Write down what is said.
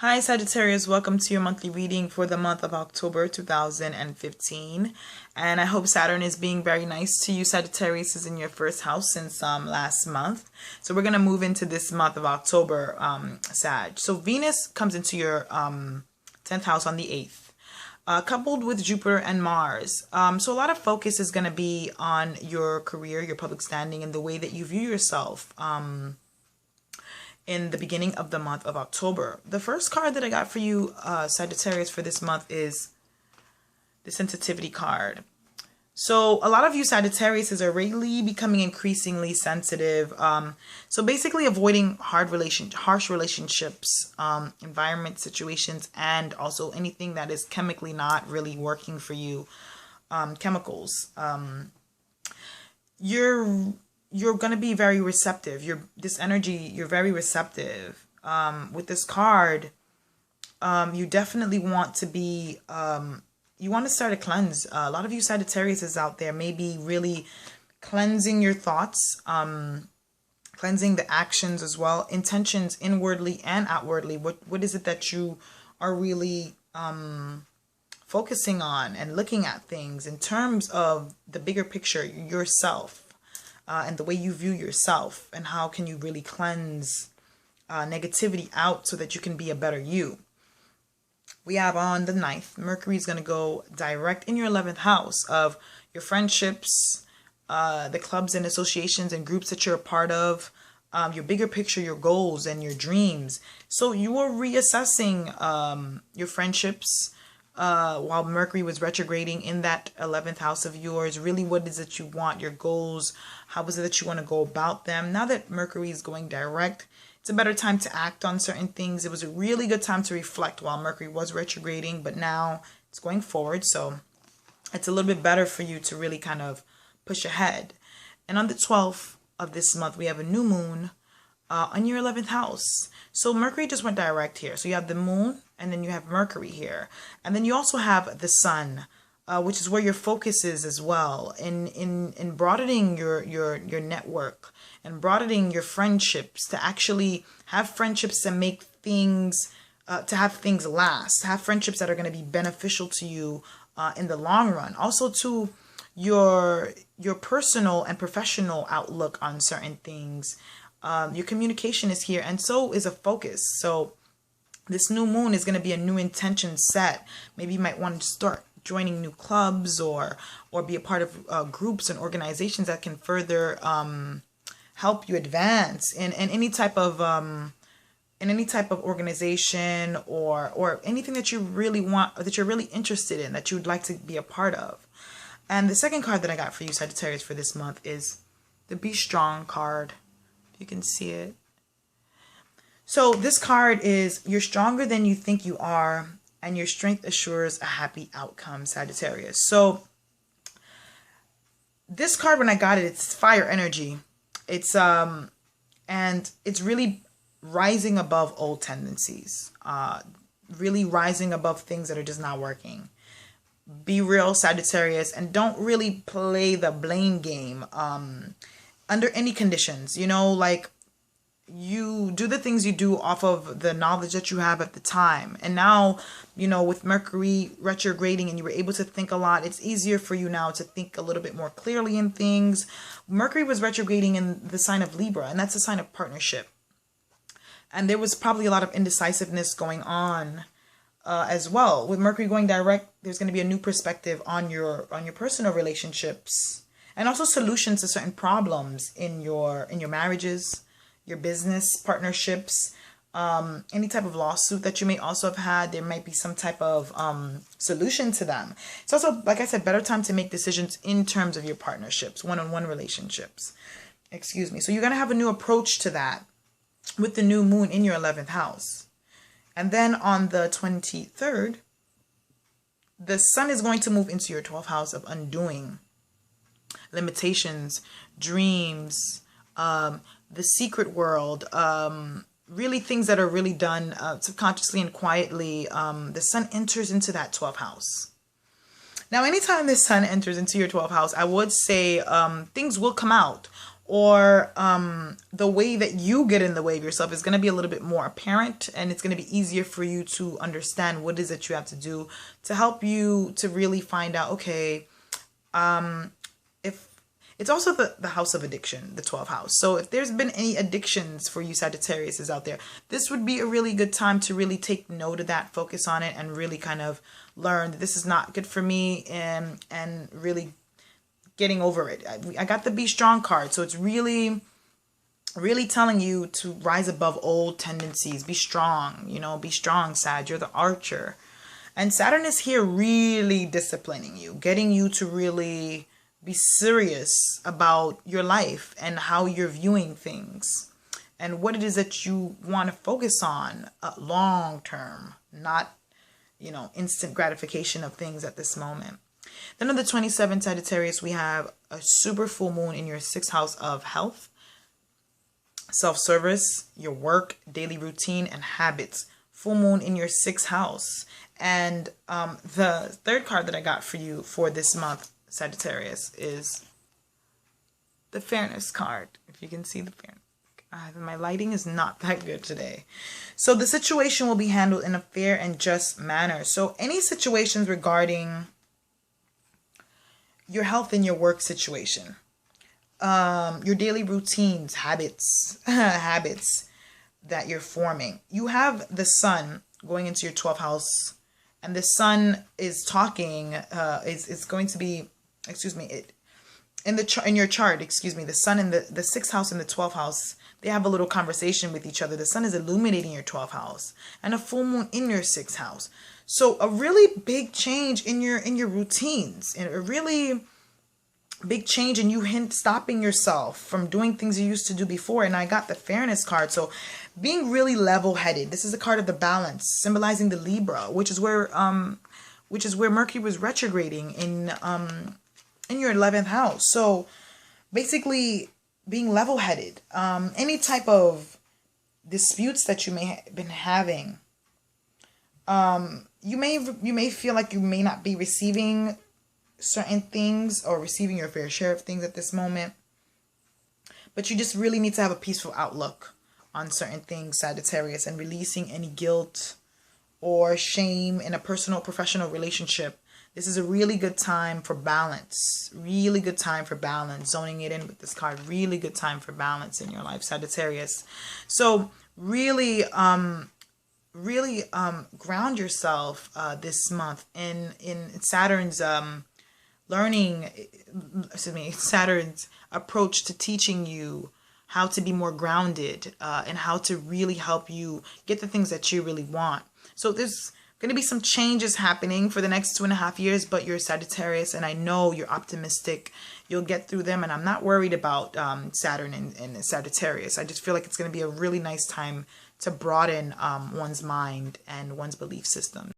Hi Sagittarius, welcome to your monthly reading for the month of October 2015. And I hope Saturn is being very nice to you. Sagittarius is in your first house since last month. So we're going to move into this month of October, Sag. So Venus comes into your 10th house on the 8th. Coupled with Jupiter and Mars. So a lot of focus is going to be on your career, your public standing, and the way that you view yourself in the beginning of the month of October. The first card that I got for you, Sagittarius, for this month is the sensitivity card. So a lot of you Sagittarius are really becoming increasingly sensitive. So basically avoiding harsh relationships, environment situations, and also anything that is chemically not really working for you. Chemicals. You're going to be very receptive. This energy, you're very receptive. With this card, you definitely want to be, you want to start a cleanse. A lot of you Sagittarius is out there maybe really cleansing your thoughts, cleansing the actions as well, intentions inwardly and outwardly. What is it that you are really focusing on and looking at things in terms of the bigger picture, yourself? And the way you view yourself, and how can you really cleanse negativity out so that you can be a better you. We have on the 9th, Mercury is going to go direct in your 11th house of your friendships, the clubs and associations and groups that you're a part of, your bigger picture, your goals and your dreams. So you are reassessing your friendships while Mercury was retrograding in that 11th house of yours. Really, what is it you want, your goals? How is it that you want to go about them? Now that Mercury is going direct, it's a better time to act on certain things. It was a really good time to reflect while Mercury was retrograding, but now it's going forward. So it's a little bit better for you to really kind of push ahead. And on the 12th of this month, we have a new moon on your 11th house. So Mercury just went direct here. So you have the moon and then you have Mercury here. And then you also have the sun, which is where your focus is as well. In broadening your network and broadening your friendships, to actually have friendships that make things, to have things last. Have friendships that are going to be beneficial to you in the long run. Also to your personal and professional outlook on certain things. Your communication is here, and so is a focus. So this new moon is going to be a new intention set. Maybe you might want to start joining new clubs or be a part of groups and organizations that can further help you advance in any type of organization or anything that you really want, or that you're really interested in, that you would like to be a part of. And the second card that I got for you Sagittarius for this month is the Be Strong card. You can see it. So this card is, you're stronger than you think you are, and your strength assures a happy outcome, Sagittarius. So this card, when I got it, it's fire energy. It's and it's really rising above old tendencies, really rising above things that are just not working. Be real, Sagittarius, and don't really play the blame game under any conditions. You know, like, you do the things you do off of the knowledge that you have at the time. And now, you know, with Mercury retrograding and you were able to think a lot, it's easier for you now to think a little bit more clearly in things. Mercury was retrograding in the sign of Libra, and that's a sign of partnership. And there was probably a lot of indecisiveness going on as well. With Mercury going direct, there's going to be a new perspective on your personal relationships, and also solutions to certain problems in your marriages, your business partnerships, any type of lawsuit that you may also have had. There might be some type of solution to them. It's also, like I said, better time to make decisions in terms of your partnerships, one-on-one relationships. Excuse me. So you're going to have a new approach to that with the new moon in your 11th house. And then on the 23rd, the sun is going to move into your 12th house of undoing, limitations, dreams, the secret world, really things that are really done subconsciously and quietly. The sun enters into that 12th house. Now, anytime the sun enters into your 12th house, I would say things will come out. or the way that you get in the way of yourself is going to be a little bit more apparent, and it's going to be easier for you to understand what it is that you have to do to help you to really find out, okay, if it's also the house of addiction, the 12th house. So if there's been any addictions for you Sagittarius is out there, this would be a really good time to really take note of that, focus on it, and really kind of learn that this is not good for me, and really getting over it. I got the Be Strong card, so it's really telling you to rise above old tendencies. Be strong, be strong, Sag. You're the archer. And Saturn is here really disciplining you, getting you to really be serious about your life and how you're viewing things and what it is that you want to focus on long term, not, instant gratification of things at this moment. Then on the 27th, Sagittarius, we have a super full moon in your 6th house of health, self-service, your work, daily routine, and habits. Full moon in your 6th house. And the third card that I got for you for this month, Sagittarius, is the Fairness card. If you can see the fairness. My lighting is not that good today. So the situation will be handled in a fair and just manner. So any situations regarding your health and your work situation, your daily routines, habits that you're forming. You have the sun going into your 12th house, and the sun is talking, is going to be, in your chart, the sun in the 6th house and the 12th house, they have a little conversation with each other. The sun is illuminating your 12th house and a full moon in your 6th house. So a really big change in your routines, and a really big change in you stopping yourself from doing things you used to do before. And I got the Fairness card. So being really level-headed. This is the card of the balance, symbolizing the Libra, which is where Mercury was retrograding in your 11th house. So basically being level-headed. Any type of disputes that you may have been having, you may feel like you may not be receiving certain things or receiving your fair share of things at this moment, but you just really need to have a peaceful outlook on certain things, Sagittarius, and releasing any guilt or shame in a personal professional relationship. This is a really good time for balance. Really good time for balance. Zoning it in with this card. Really good time for balance in your life, Sagittarius. So really ground yourself this month in Saturn's Saturn's approach to teaching you how to be more grounded and how to really help you get the things that you really want. So there's going to be some changes happening for the next 2.5 years, but you're Sagittarius, and I know you're optimistic. You'll get through them, and I'm not worried about Saturn and Sagittarius. I just feel like it's going to be a really nice time to broaden one's mind and one's belief system.